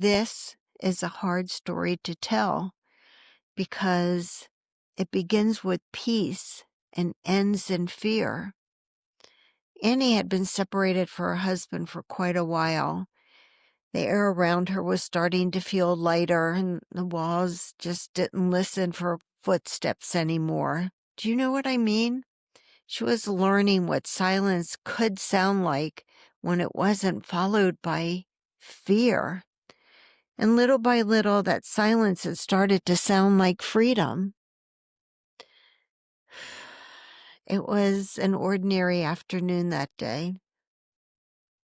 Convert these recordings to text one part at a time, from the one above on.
This is a hard story to tell because it begins with peace and ends in fear. Annie had been separated from her husband for quite a while. The air around her was starting to feel lighter, and the walls just didn't listen for footsteps anymore. Do you know what I mean? She was learning what silence could sound like when it wasn't followed by fear. And little by little, that silence had started to sound like freedom. It was an ordinary afternoon that day.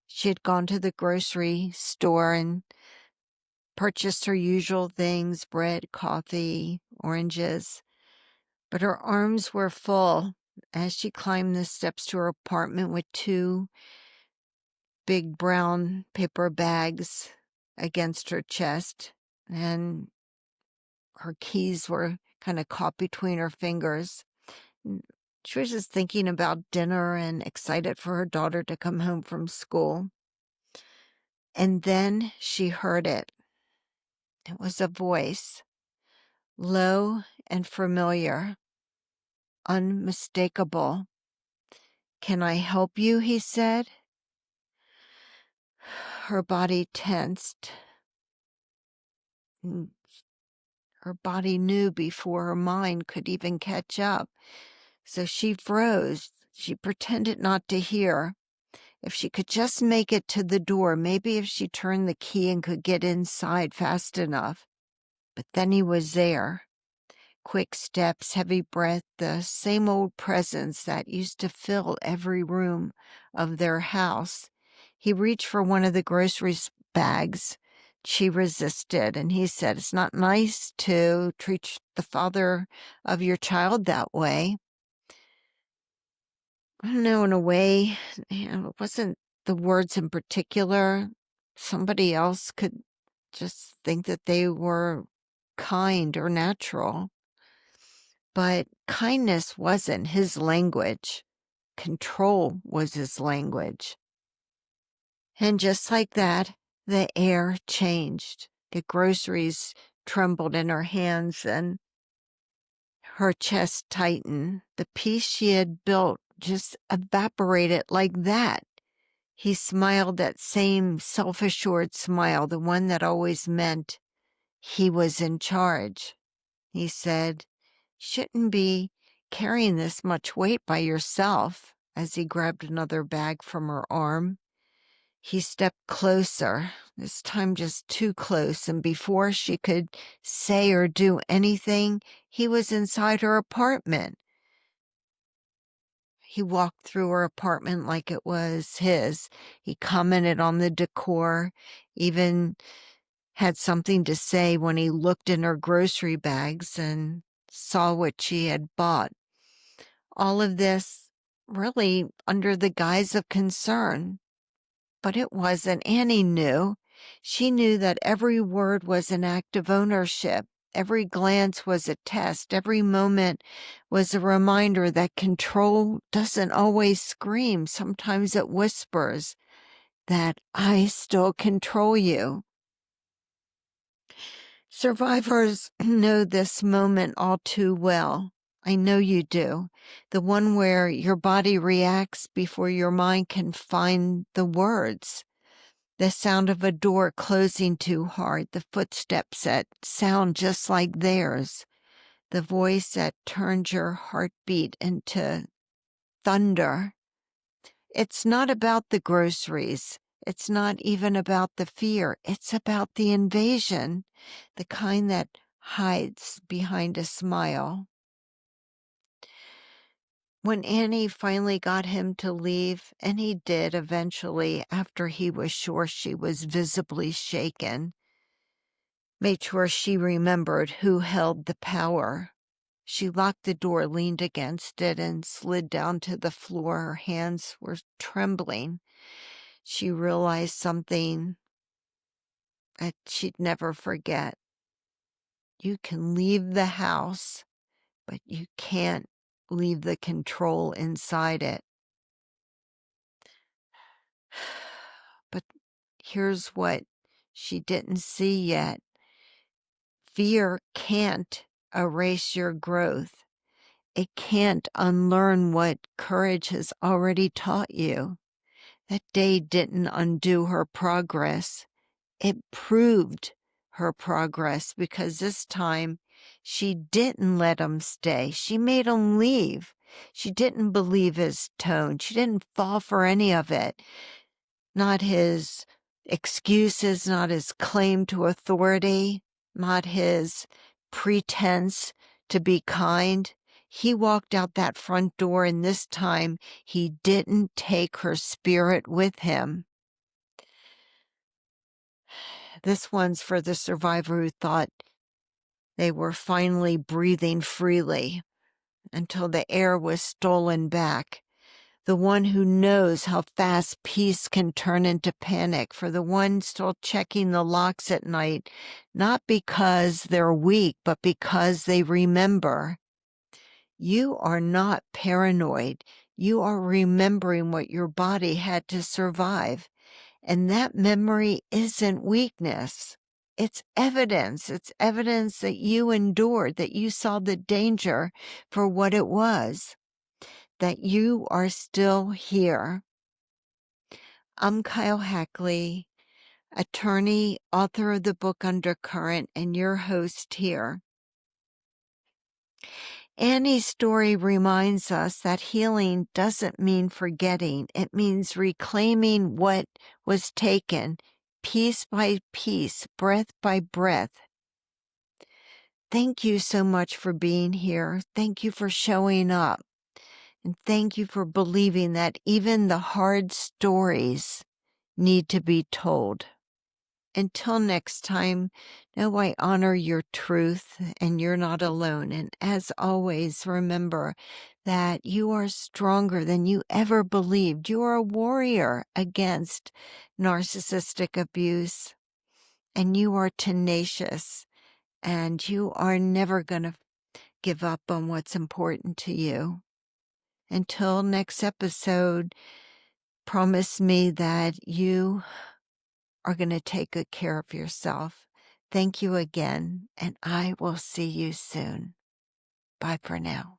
She had gone to the grocery store and purchased her usual things, bread, coffee, oranges. But her arms were full as she climbed the steps to her apartment with two big brown paper bags against her chest, and her keys were kind of caught between her fingers. She was just thinking about dinner and excited for her daughter to come home from school. And then she heard it. It was a voice, low and familiar, unmistakable. "Can I help you?" he said. Her body tensed. Her body knew before her mind could even catch up. So she froze. She pretended not to hear. If she could just make it to the door, maybe if she turned the key and could get inside fast enough. But then he was there. Quick steps, heavy breath, the same old presence that used to fill every room of their house. He reached for one of the grocery bags. She resisted, and he said, "It's not nice to treat the father of your child that way." I don't know, in a way, it wasn't the words in particular. Somebody else could just think that they were kind or natural. But kindness wasn't his language. Control was his language. And just like that, the air changed. The groceries trembled in her hands and her chest tightened. The peace she had built just evaporated like that. He smiled that same self-assured smile, the one that always meant he was in charge. He said, "Shouldn't be carrying this much weight by yourself," as he grabbed another bag from her arm. He stepped closer, this time just too close, and before she could say or do anything, he was inside her apartment. He walked through her apartment like it was his. He commented on the decor, even had something to say when he looked in her grocery bags and saw what she had bought. All of this really under the guise of concern. But it wasn't. Annie knew. She knew that every word was an act of ownership. Every glance was a test. Every moment was a reminder that control doesn't always scream. Sometimes it whispers that I still control you. Survivors know this moment all too well. I know you do. The one where your body reacts before your mind can find the words. The sound of a door closing too hard, the footsteps that sound just like theirs, the voice that turns your heartbeat into thunder. It's not about the groceries. It's not even about the fear. It's about the invasion, the kind that hides behind a smile. When Annie finally got him to leave, and he did eventually after he was sure she was visibly shaken, made sure she remembered who held the power. She locked the door, leaned against it, and slid down to the floor. Her hands were trembling. She realized something that she'd never forget. You can leave the house, but you can't leave the control inside it. But here's what she didn't see yet. Fear can't erase your growth. It can't unlearn what courage has already taught you. That day didn't undo her progress. It proved her progress because this time she didn't let him stay. She made him leave. She didn't believe his tone. She didn't fall for any of it. Not his excuses, not his claim to authority, not his pretense to be kind. He walked out that front door, and this time he didn't take her spirit with him. This one's for the survivor who thought they were finally breathing freely until the air was stolen back. The one who knows how fast peace can turn into panic, for the one still checking the locks at night, not because they're weak, but because they remember. You are not paranoid. You are remembering what your body had to survive. And that memory isn't weakness. It's evidence. It's evidence that you endured, that you saw the danger for what it was, that you are still here. I'm Keil Hackley, attorney, author of the book Undercurrent, and your host here. Annie's story reminds us that healing doesn't mean forgetting. It means reclaiming what was taken, piece by piece, breath by breath. Thank you so much for being here. Thank you for showing up. And thank you for believing that even the hard stories need to be told. Until next time, know I honor your truth and you're not alone. And as always, remember that you are stronger than you ever believed. You are a warrior against narcissistic abuse, and you are tenacious, and you are never going to give up on what's important to you. Until next episode, promise me that you are going to take good care of yourself. Thank you again, and I will see you soon. Bye for now.